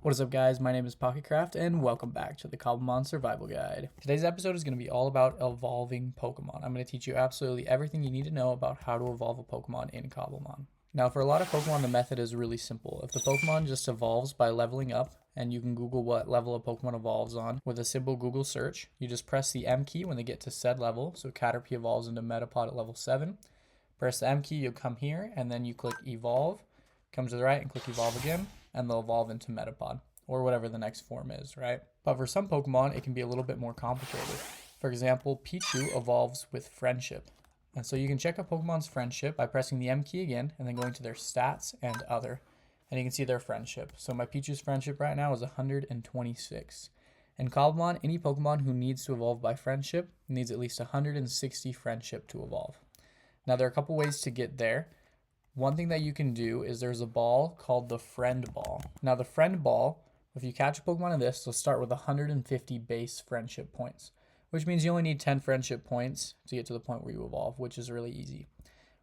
What is up, guys? My name is Pocketcraft and welcome back to the Cobblemon Survival Guide. Today's episode is going to be all about evolving Pokemon. I'm going to teach you absolutely everything you need to know about how to evolve a Pokemon in Cobblemon. Now, for a lot of Pokemon, the method is really simple. If the Pokemon just evolves by leveling up, and you can Google what level a Pokemon evolves on with a simple Google search, you just press the M key when they get to said level. So Caterpie evolves into Metapod at level 7. Press the M key, you'll come here, and then you click Evolve. Come to the right and click Evolve again, and they'll evolve into Metapod, or whatever the next form is, right? But for some Pokemon, it can be a little bit more complicated. For example, Pichu evolves with Friendship. And so you can check a Pokemon's Friendship by pressing the M key again, and then going to their Stats and Other. And you can see their Friendship. So my Pichu's Friendship right now is 126. In Cobblemon, any Pokemon who needs to evolve by Friendship needs at least 160 Friendship to evolve. Now, there are a couple ways to get there. One thing that you can do is there's a ball called the Friend Ball. Now, the Friend Ball, if you catch a Pokemon in this, they'll start with 150 base Friendship points, which means you only need 10 Friendship points to get to the point where you evolve, which is really easy.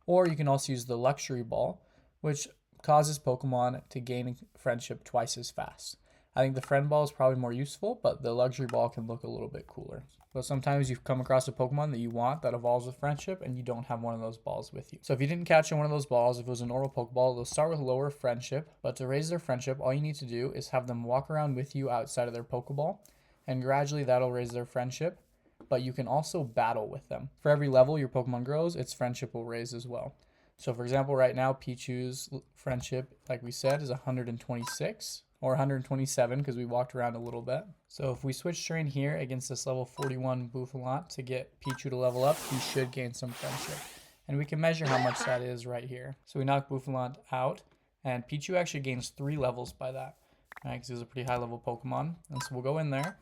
Or you can also use the Luxury Ball, which causes Pokemon to gain Friendship twice as fast. I think the Friend Ball is probably more useful, but the Luxury Ball can look a little bit cooler. But sometimes you come across a Pokemon that you want that evolves with Friendship and you don't have one of those balls with you. So if you didn't catch one of those balls, if it was a normal Pokeball, they'll start with lower Friendship, but to raise their Friendship, all you need to do is have them walk around with you outside of their Pokeball, and gradually that'll raise their Friendship, but you can also battle with them. For every level your Pokemon grows, its Friendship will raise as well. So for example, right now, Pichu's Friendship, like we said, is 126. Or 127 because we walked around a little bit. So if we switch terrain here against this level 41 Bouffalant to get Pichu to level up, he should gain some Friendship. And we can measure how much that is right here. So we knock Bouffalant out, and Pichu actually gains 3 levels by that, right? Because he was a pretty high level Pokemon. And so we'll go in there,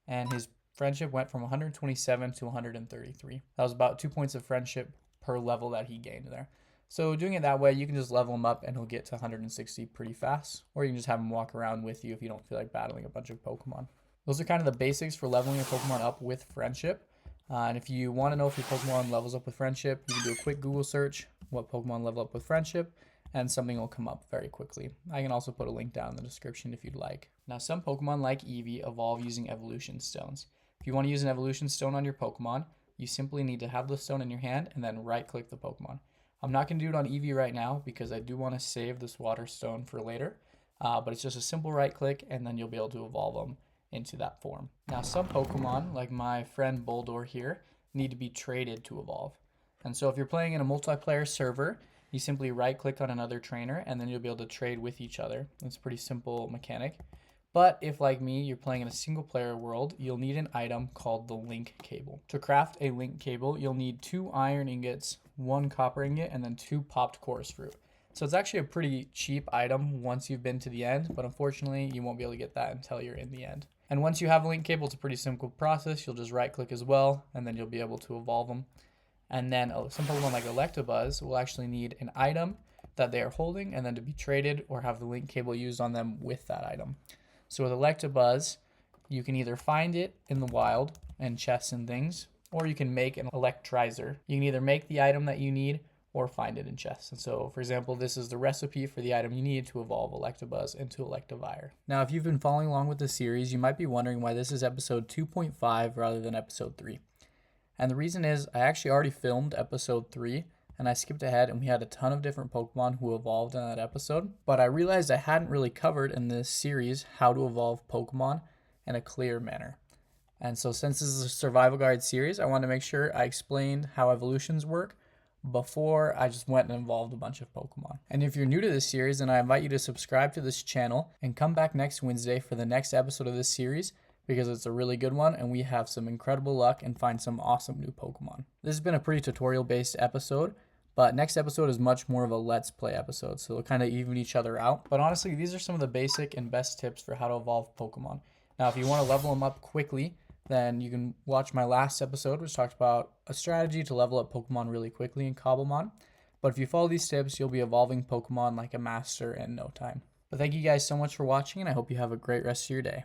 and his Friendship went from 127 to 133. That was about 2 points of Friendship per level that he gained there. So doing it that way, you can just level him up and he'll get to 160 pretty fast. Or you can just have him walk around with you if you don't feel like battling a bunch of Pokemon. Those are kind of the basics for leveling your Pokemon up with Friendship. And if you want to know if your Pokemon levels up with Friendship, you can do a quick Google search, what Pokemon level up with Friendship, and something will come up very quickly. I can also put a link down in the description if you'd like. Now, some Pokemon like Eevee evolve using evolution stones. If you want to use an evolution stone on your Pokemon, you simply need to have the stone in your hand and then right-click the Pokemon. I'm not going to do it on Eevee right now because I do want to save this water stone for later. But it's just a simple right click and then you'll be able to evolve them into that form. Now, some Pokemon, like my friend Boldor here, need to be traded to evolve. And so if you're playing in a multiplayer server, you simply right click on another trainer and then you'll be able to trade with each other. It's a pretty simple mechanic. But if, like me, you're playing in a single player world, you'll need an item called the link cable. To craft a link cable, you'll need 2 iron ingots, 1 copper ingot, and then 2 popped chorus fruit. So it's actually a pretty cheap item once you've been to the end, but unfortunately you won't be able to get that until you're in the end. And once you have a link cable, it's a pretty simple process. You'll just right click as well, and then you'll be able to evolve them. And then some Pokemon like Electabuzz will actually need an item that they are holding and then to be traded or have the link cable used on them with that item. So with Electabuzz, you can either find it in the wild and chests and things, or you can make an Electrizer. You can either make the item that you need or find it in chests. And so, for example, this is the recipe for the item you need to evolve Electabuzz into Electivire. Now, if you've been following along with this series, you might be wondering why this is episode 2.5 rather than episode 3. And the reason is I actually already filmed episode 3, and I skipped ahead and we had a ton of different Pokemon who evolved in that episode. But I realized I hadn't really covered in this series how to evolve Pokemon in a clear manner. And so since this is a survival guide series, I wanted to make sure I explained how evolutions work before I just went and evolved a bunch of Pokemon. And if you're new to this series, then I invite you to subscribe to this channel and come back next Wednesday for the next episode of this series, because it's a really good one and we have some incredible luck and find some awesome new Pokemon. This has been a pretty tutorial based episode, but next episode is much more of a let's play episode, so they'll kind of even each other out. But honestly, these are some of the basic and best tips for how to evolve Pokemon. Now, if you want to level them up quickly, then you can watch my last episode, which talked about a strategy to level up Pokemon really quickly in Cobblemon. But if you follow these tips, you'll be evolving Pokemon like a master in no time. But thank you guys so much for watching, and I hope you have a great rest of your day.